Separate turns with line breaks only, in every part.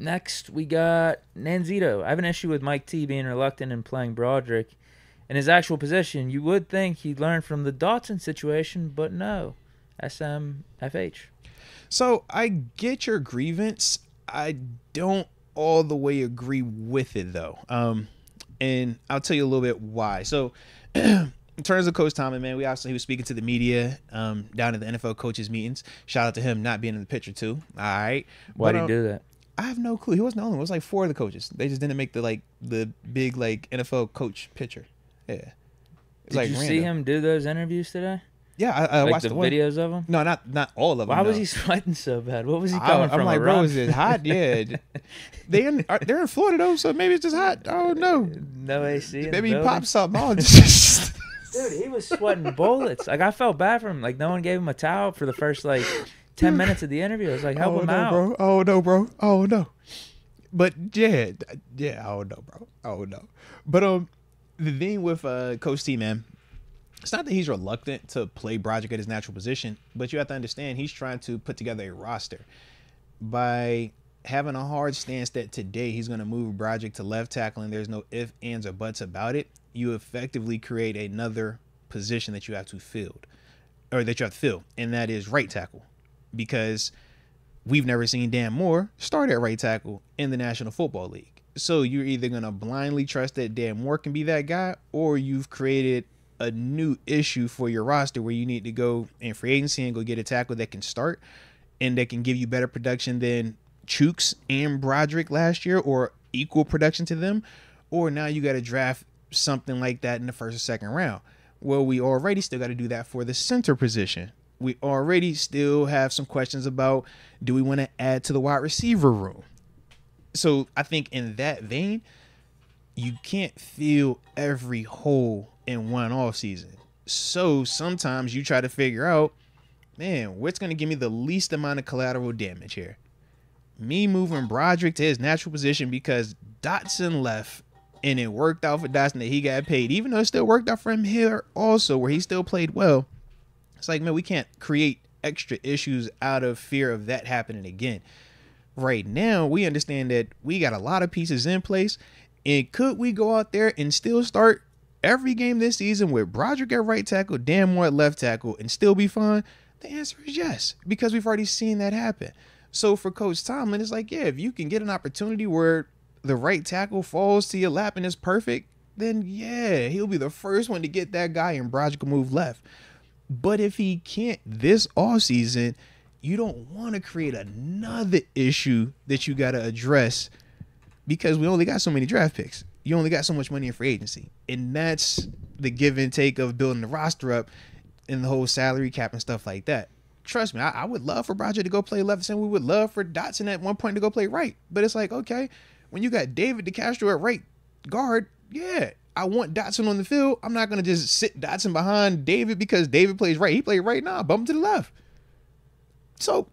Next, we got Nanzito. I have an issue with Mike T being reluctant in playing Broderick in his actual position. You would think he'd learn from the Dotson situation, but no. SMFH.
So I get your grievance. I don't all the way agree with it, though. And I'll tell you a little bit why. So in terms of Coach Tomlin, man, he was speaking to the media down at the NFL coaches meetings. Shout out to him not being in the picture, too. All right.
Why did he do that?
I have no clue. He wasn't the only one. It was like 4 of the coaches. They just didn't make the big NFL coach picture. Yeah.
Did you see him do those interviews today?
Yeah, I
like
watched
the videos of him.
No, not all of them.
Why was he sweating so bad? What was he coming from?
I'm like, bro, is it hot? Yeah, they're in Florida though, so maybe it's just hot. Oh no,
no AC.
Maybe he popped something on.
Dude, he was sweating bullets. Like I felt bad for him. Like no one gave him a towel for the first 10 minutes of the interview. I was like, help him out,
bro. Oh no, bro. Oh no. But yeah. Oh no, bro. Oh no. But the thing with Coach T, man. It's not that he's reluctant to play Broderick at his natural position, but you have to understand he's trying to put together a roster. By having a hard stance that today he's going to move Broderick to left tackle and there's no ifs, ands, or buts about it, you effectively create another position that you have to fill, and that is right tackle. Because we've never seen Dan Moore start at right tackle in the National Football League. So you're either going to blindly trust that Dan Moore can be that guy, or you've created a new issue for your roster where you need to go in free agency and go get a tackle that can start and that can give you better production than Chooks and Broderick last year, or equal production to them. Or now you got to draft something like that in the first or second round. Well, we already still got to do that for the center position. We already still have some questions about, do we want to add to the wide receiver room? So I think in that vein, you can't fill every hole in one off season. So sometimes you try to figure out, man, what's going to give me the least amount of collateral damage here? Me moving Broderick to his natural position because Dotson left and it worked out for Dotson that he got paid, even though it still worked out for him here also where he still played well. It's like, man, we can't create extra issues out of fear of that happening again. Right now, we understand that we got a lot of pieces in place. And could we go out there and still start every game this season with Broderick at right tackle, Dan Moore at left tackle, and still be fine? The answer is yes, because we've already seen that happen. So for Coach Tomlin, it's like, yeah, if you can get an opportunity where the right tackle falls to your lap and it's perfect, then yeah, he'll be the first one to get that guy and Broderick will move left. But if he can't this offseason, you don't want to create another issue that you got to address because we only got so many draft picks. You only got so much money in free agency. And that's the give and take of building the roster up and the whole salary cap and stuff like that. Trust me, I would love for Broderick to go play left, and we would love for Dotson at one point to go play right. But it's like, okay, when you got David DeCastro at right guard, yeah, I want Dotson on the field. I'm not going to just sit Dotson behind David because David plays right. He played right now. Bump him to the left. So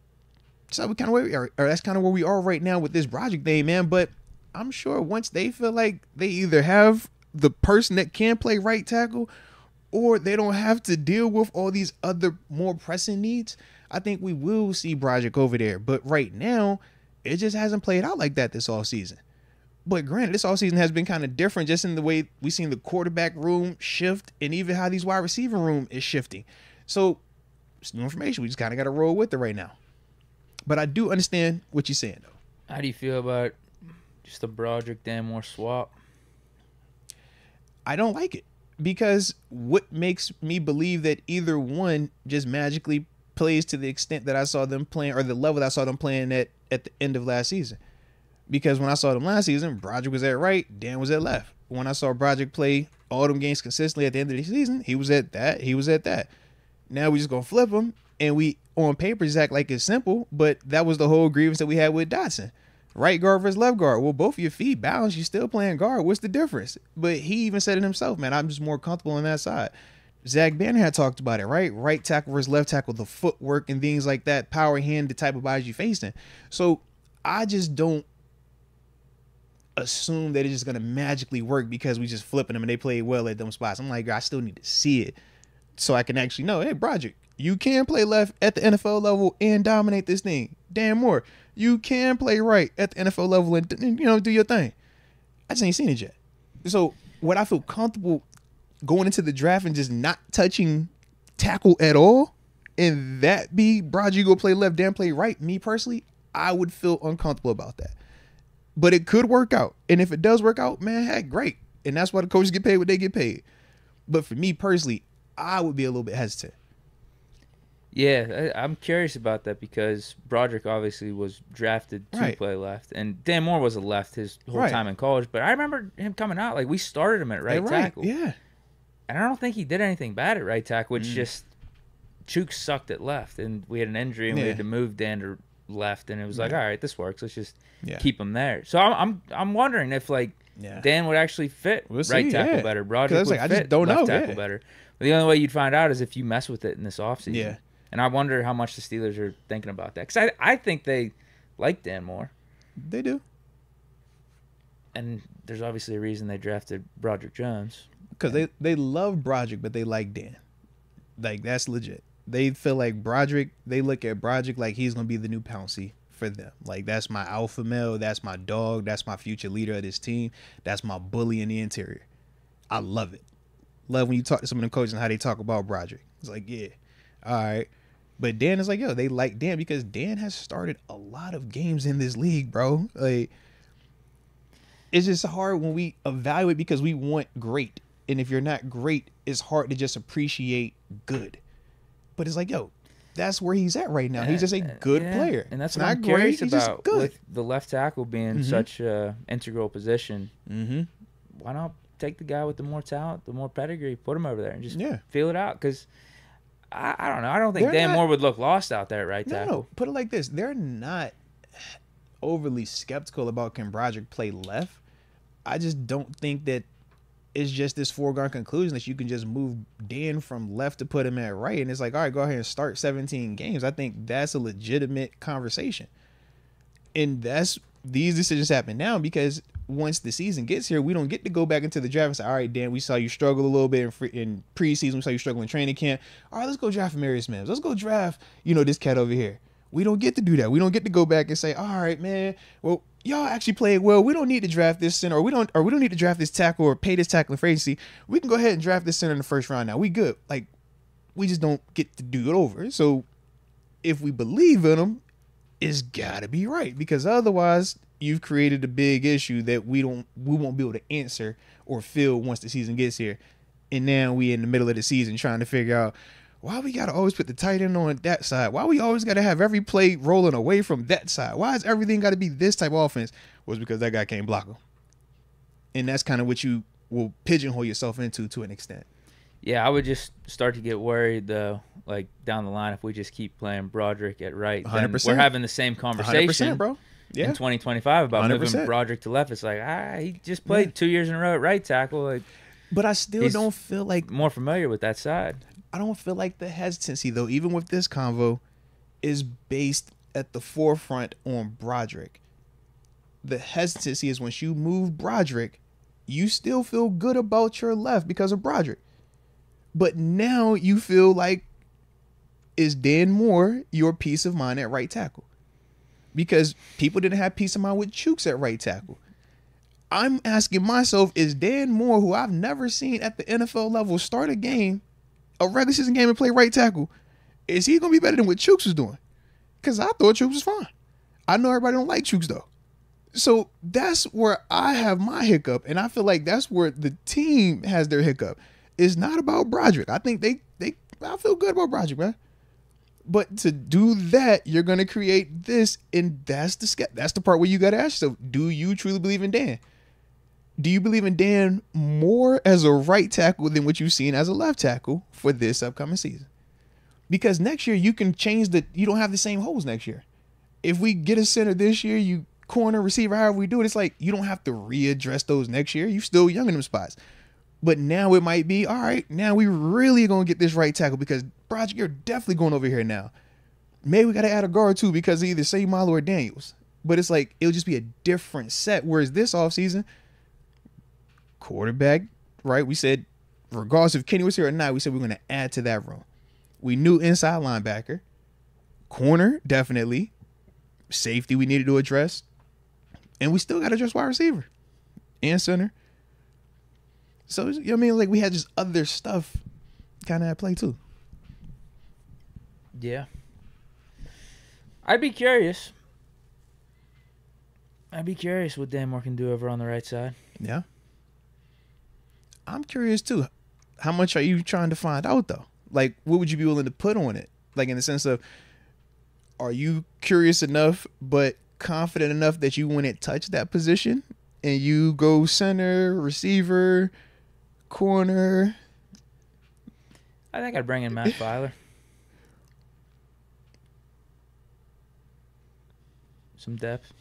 we kind of where we are, or that's kind of where we are right now with this Broderick thing, man. But I'm sure once they feel like they either have the person that can play right tackle or they don't have to deal with all these other more pressing needs, I think we will see Broderick over there. But right now, it just hasn't played out like that this offseason. But granted, this offseason has been kind of different just in the way we've seen the quarterback room shift and even how these wide receiver room is shifting. So it's new information. We just kind of got to roll with it right now. But I do understand what you're saying, though.
How do you feel about just the Broderick Dan Moore swap?
I don't like it because what makes me believe that either one just magically plays to the extent that I saw them playing or the level that I saw them playing at the end of last season? Because when I saw them last season, Broderick was at right, Dan was at left. When I saw Broderick play all them games consistently at the end of the season, he was at that, he was at that. Now we just gonna flip him, and we on paper just act like it's simple, but that was the whole grievance that we had with Dotson. Right guard versus left guard. Well, both of your feet balanced, you're still playing guard. What's the difference? But he even said it himself, man, I'm just more comfortable on that side. Zach Banner had talked about it, right? Right tackle versus left tackle, the footwork and things like that, power hand, the type of bodies you facing. So I just don't assume that it's just going to magically work because we just flipping them and they play well at them spots. I'm like, I still need to see it so I can actually know, hey, Broderick, You can play left at the NFL level and dominate this thing. Dan Moore, you can play right at the NFL level and do your thing. I just ain't seen it yet. So would I feel comfortable going into the draft and just not touching tackle at all, and that be Broderick go play left, Dan play right? Me personally, I would feel uncomfortable about that. But it could work out. And if it does work out, man, heck, great. And that's why the coaches get paid what they get paid. But for me personally, I would be a little bit hesitant.
Yeah, I'm curious about that because Broderick obviously was drafted to play left, and Dan Moore was a left his whole time in college. But I remember him coming out, like we started him at right tackle.
Yeah.
And I don't think he did anything bad at right tackle. It's just Chooks sucked at left, and we had an injury, and we had to move Dan to left, and it was like, all right, this works. Let's just keep him there. So I'm wondering if Dan would actually fit right tackle better. Broderick would fit left tackle better. But the only way you'd find out is if you mess with it in this offseason. Yeah. And I wonder how much the Steelers are thinking about that, because I think they like Dan Moore.
They do.
And there's obviously a reason they drafted Broderick Jones.
Because they love Broderick, but they like Dan. Like, that's legit. They feel like Broderick, they look at Broderick like he's going to be the new Pouncey for them. Like, that's my alpha male. That's my dog. That's my future leader of this team. That's my bully in the interior. I love it. Love when you talk to some of the coaches and how they talk about Broderick. It's like, yeah, all right. But Dan is like, yo, they like Dan because Dan has started a lot of games in this league, bro. Like, it's just hard when we evaluate because we want great. And if you're not great, it's hard to just appreciate good. But it's like, yo, that's where he's at right now. He's just a good player.
And that's what I'm curious about with the left tackle being such an integral position. Why not take the guy with the more talent, the more pedigree, put him over there and just feel it out? Because I don't know. I don't think Dan Moore would look lost out there at right tackle.
No, put it like this. They're not overly skeptical about can Broderick play left. I just don't think that it's just this foregone conclusion that you can just move Dan from left to put him at right. And it's like, all right, go ahead and start 17 games. I think that's a legitimate conversation. And these decisions happen now because once the season gets here, we don't get to go back into the draft and say, all right, Dan, we saw you struggle a little bit in preseason. We saw you struggle in training camp. All right, let's go draft Marius Mims. Let's go draft, this cat over here. We don't get to do that. We don't get to go back and say, all right, man, well, y'all actually played well. We don't need to draft this center, or we don't need to draft this tackle or pay this tackle in free agency. We can go ahead and draft this center in the first round now. We good. Like, we just don't get to do it over. So if we believe in him, it's gotta be right, because otherwise you've created a big issue that we won't be able to answer or fill once the season gets here. And now we in the middle of the season trying to figure out why we got to always put the tight end on that side. Why we always got to have every play rolling away from that side. Why is everything got to be this type of offense? Was because that guy can't block him. And that's kind of what you will pigeonhole yourself into to an extent.
Yeah, I would just start to get worried, though, like down the line, if we just keep playing Broderick at right.
100%.
We're having the same conversation
100%, bro. Yeah.
In 2025 about
100%.
moving Broderick to left. It's like, he just played 2 years in a row at right tackle. Like,
but I still don't feel like
more familiar with that side.
I don't feel like the hesitancy, though, even with this convo, is based at the forefront on Broderick. The hesitancy is once you move Broderick, you still feel good about your left because of Broderick. But now you feel like, is Dan Moore your peace of mind at right tackle? Because people didn't have peace of mind with Chooks at right tackle. I'm asking myself, is Dan Moore, who I've never seen at the NFL level start a game, a regular season game, and play right tackle, is he going to be better than what Chooks was doing? Because I thought Chooks was fine. I know everybody don't like Chooks, though. So that's where I have my hiccup, and I feel like that's where the team has their hiccup. It's not about Broderick. I think I feel good about Broderick, man. But to do that, you're going to create this, and that's the part where you got to ask yourself, do you truly believe in Dan? Do you believe in Dan more as a right tackle than what you've seen as a left tackle for this upcoming season? Because next year you can change you don't have the same holes next year. If we get a center this year, you corner, receiver, however we do it, it's like you don't have to readdress those next year. You're still young in them spots. But now it might be, all right, now we really going to get this right tackle because, Broderick, you're definitely going over here now. Maybe we got to add a guard too because of either Samuel or Daniels. But it's like, it'll just be a different set. Whereas this offseason, quarterback, right? We said, regardless if Kenny was here or not, we said we're going to add to that room. We knew inside linebacker. Corner, definitely. Safety we needed to address. And we still got to address wide receiver and center. So, you know what I mean? Like, we had just other stuff kind of at play, too.
Yeah. I'd be curious. What Dan Moore can do over on the right side.
Yeah. I'm curious, too. How much are you trying to find out, though? Like, what would you be willing to put on it? Like, in the sense of, are you curious enough but confident enough that you wouldn't touch that position and you go center, receiver, corner?
I think I'd bring in Matt Filer. Some depth.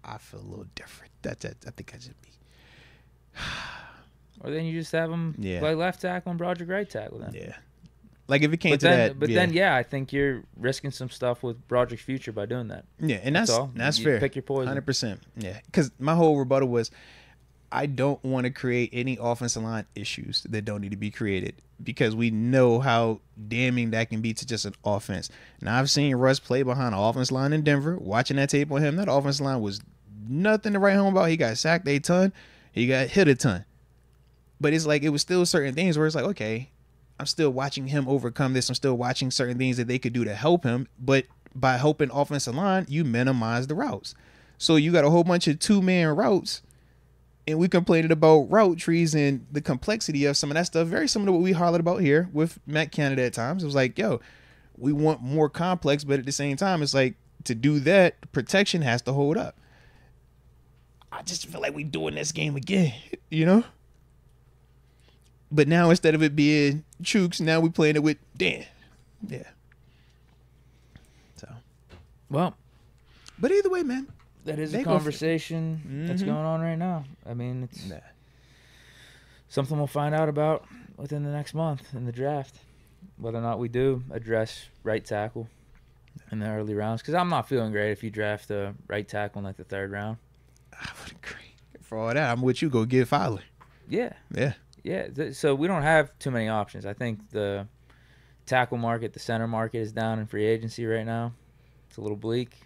I feel a little different. That's it. I think I just be.
Or then you just have him play left tackle and Broderick right tackle then.
Yeah. Like if it came that.
But then, I think you're risking some stuff with Broderick's future by doing that.
Yeah, and that's all. That's fair.
Pick your poison.
100%. Yeah. Because my whole rebuttal was, I don't want to create any offensive line issues that don't need to be created because we know how damning that can be to just an offense. Now, I've seen Russ play behind an offense line in Denver. Watching that tape on him, that offense line was nothing to write home about. He got sacked a ton. He got hit a ton. But it's like it was still certain things where it's like, okay, I'm still watching him overcome this. I'm still watching certain things that they could do to help him. But by helping offensive line, you minimize the routes. So you got a whole bunch of two-man routes. And we complained about route trees and the complexity of some of that stuff. Very similar to what we hollered about here with Matt Canada at times. It was like, yo, we want more complex, but at the same time, it's like to do that, protection has to hold up. I just feel like we doing this game again, you know? But now instead of it being Chooks, now we playing it with Dan. Yeah. So.
Well.
But either way, man.
That is a conversation that's going on right now. I mean, it's something we'll find out about within the next month in the draft, whether or not we do address right tackle in the early rounds. Because I'm not feeling great if you draft a right tackle in like the third round.
I would agree. For all that, I'm with you. Go get Filer.
Yeah.
Yeah.
Yeah. So we don't have too many options. I think the tackle market, the center market is down in free agency right now. It's a little bleak.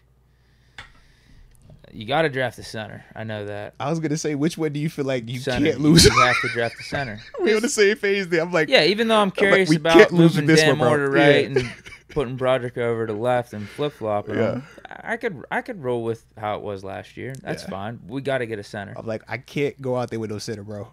You got to draft the center. I know that.
I was going to say, which one do you feel like you
center,
can't lose?
You have to draft the center.
We're on the same page there. I'm like,
yeah, even though I'm curious about moving Dan Moore to right and putting Broderick over to left and flip-flopping him, I could roll with how it was last year. That's fine. We got to get a center.
I'm like, I can't go out there with no center, bro.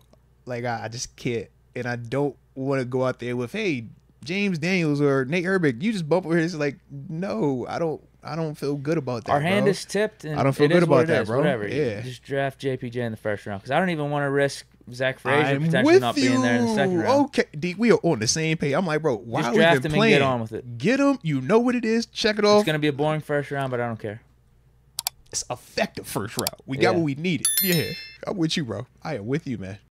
Like, I just can't. And I don't want to go out there with, hey, James Daniels or Nate Herbig, you just bump over here. It's like, no, I don't feel good about that.
Our hand is tipped, and
I don't feel good about that, bro.
Whatever.
Yeah.
Just draft JPJ in the first round because I don't even want to risk Zach Frazier potentially not being there in the second round.
Okay, Deke, we are on the same page. I'm like, bro, why
just
are we
draft
even
him
playing?
And get on with it.
Get him. You know what it is. Check it off.
It's gonna be a boring first round, but I don't care.
It's effective first round. We got what we needed. Yeah, I'm with you, bro. I am with you, man.